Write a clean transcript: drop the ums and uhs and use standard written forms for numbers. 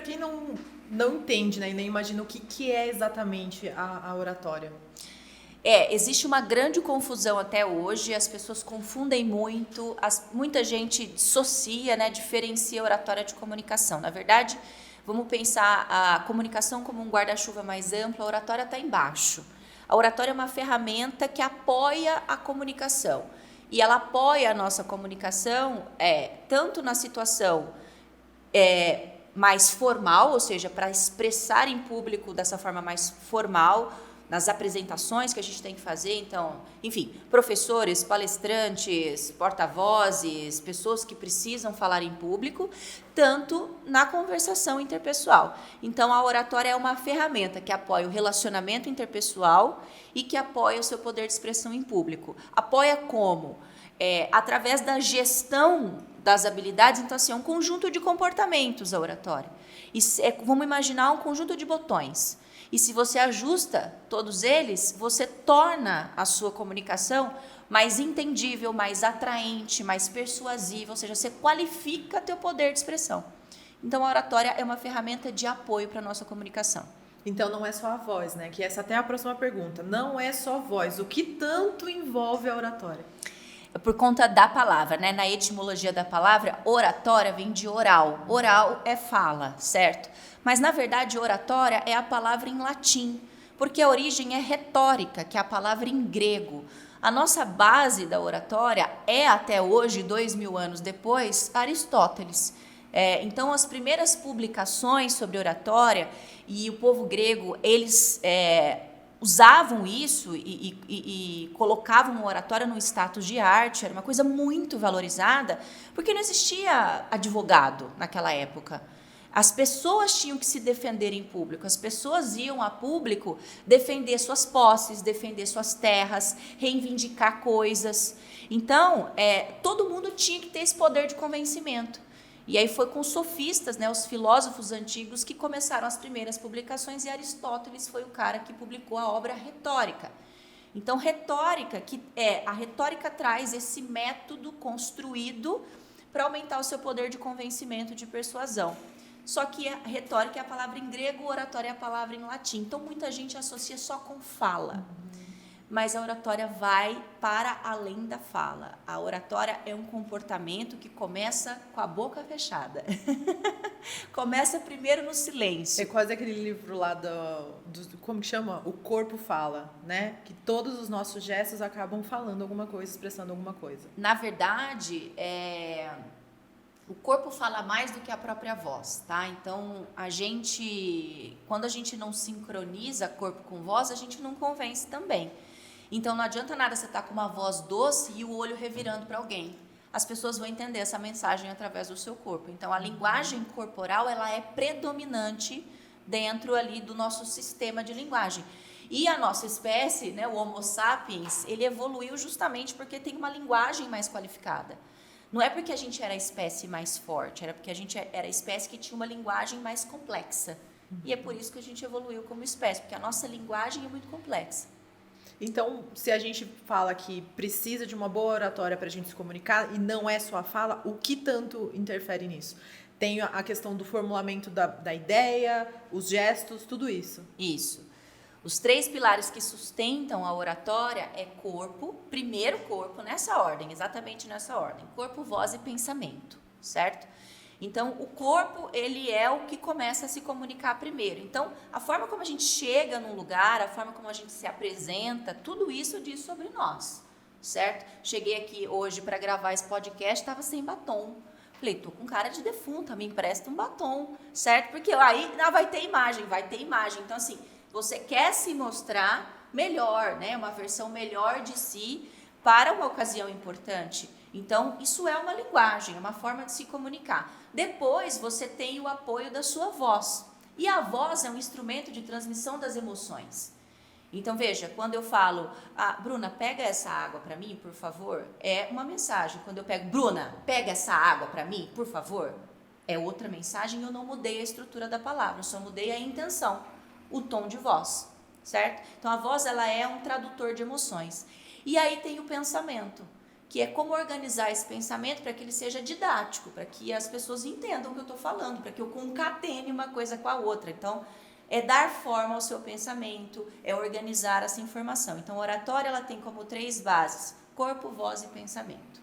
quem não entende, né, e nem imagina o que é exatamente a oratória. Existe uma grande confusão até hoje, as pessoas confundem muito, muita gente dissocia, né, diferencia a oratória de comunicação. Na verdade, vamos pensar a comunicação como um guarda-chuva mais amplo, a oratória está embaixo. A oratória é uma ferramenta que apoia a comunicação. E ela apoia a nossa comunicação tanto na situação mais formal, ou seja, para expressar em público dessa forma mais formal, nas apresentações que a gente tem que fazer. Então, enfim, professores, palestrantes, porta-vozes, pessoas que precisam falar em público, tanto na conversação interpessoal. Então, a oratória é uma ferramenta que apoia o relacionamento interpessoal e que apoia o seu poder de expressão em público. Apoia como? Através da gestão das habilidades. Então, assim, é um conjunto de comportamentos a oratória. Vamos imaginar um conjunto de botões. E se você ajusta todos eles, você torna a sua comunicação mais entendível, mais atraente, mais persuasiva, ou seja, você qualifica teu poder de expressão. Então, a oratória é uma ferramenta de apoio para a nossa comunicação. Então, não é só a voz, né? Que essa até é a próxima pergunta. Não é só voz. O que tanto envolve a oratória? Por conta da palavra, né? Na etimologia da palavra, oratória vem de oral. Oral é fala, certo? Mas, na verdade, oratória é a palavra em latim, porque a origem é retórica, que é a palavra em grego. A nossa base da oratória é, até hoje, 2000 anos depois, Aristóteles. Então, as primeiras publicações sobre oratória, e o povo grego, eles usavam isso e colocavam a oratória no status de arte, era uma coisa muito valorizada, porque não existia advogado naquela época. As pessoas tinham que se defender em público, as pessoas iam a público defender suas posses, defender suas terras, reivindicar coisas. Então, todo mundo tinha que ter esse poder de convencimento. E aí foi com os sofistas, né, os filósofos antigos, que começaram as primeiras publicações, e Aristóteles foi o cara que publicou a obra Retórica. Então, a retórica traz esse método construído para aumentar o seu poder de convencimento, de persuasão. Só que a retórica é a palavra em grego, oratória é a palavra em latim. Então, muita gente associa só com fala. Mas a oratória vai para além da fala. A oratória é um comportamento que começa com a boca fechada. Começa primeiro no silêncio. É quase aquele livro lá como que chama? O Corpo Fala, né? Que todos os nossos gestos acabam falando alguma coisa, expressando alguma coisa. Na verdade, o corpo fala mais do que a própria voz, tá? Então, quando a gente não sincroniza corpo com voz, a gente não convence também. Então, não adianta nada você estar com uma voz doce e o olho revirando para alguém. As pessoas vão entender essa mensagem através do seu corpo. Então, a linguagem corporal, ela é predominante dentro ali do nosso sistema de linguagem. E a nossa espécie, né, o Homo sapiens, ele evoluiu justamente porque tem uma linguagem mais qualificada. Não é porque a gente era a espécie mais forte, era porque a gente era a espécie que tinha uma linguagem mais complexa. E é por isso que a gente evoluiu como espécie, porque a nossa linguagem é muito complexa. Então, se a gente fala que precisa de uma boa oratória para a gente se comunicar, e não é só a fala, o que tanto interfere nisso? Tem a questão do formulamento da ideia, os gestos, tudo isso. Isso. Os 3 pilares que sustentam a oratória é corpo, primeiro corpo, nessa ordem, exatamente nessa ordem. Corpo, voz e pensamento, certo? Então, o corpo, ele é o que começa a se comunicar primeiro. Então, a forma como a gente chega num lugar, a forma como a gente se apresenta, tudo isso diz sobre nós, certo? Cheguei aqui hoje para gravar esse podcast, estava sem batom. Falei, tô com cara de defunta, me empresta um batom, certo? Porque aí vai ter imagem. Então, assim, você quer se mostrar melhor, né? Uma versão melhor de si para uma ocasião importante. Então, isso é uma linguagem, é uma forma de se comunicar. Depois, você tem o apoio da sua voz. E a voz é um instrumento de transmissão das emoções. Então, veja, quando eu falo, Bruna, pega essa água para mim, por favor, é uma mensagem. Quando eu pego, Bruna, pega essa água para mim, por favor, é outra mensagem. E eu não mudei a estrutura da palavra, eu só mudei a intenção, o tom de voz, certo? Então, a voz, ela é um tradutor de emoções. E aí tem o pensamento, que é como organizar esse pensamento para que ele seja didático, para que as pessoas entendam o que eu estou falando, para que eu concatene uma coisa com a outra. Então, é dar forma ao seu pensamento, é organizar essa informação. Então, a oratória ela tem como 3 bases: corpo, voz e pensamento.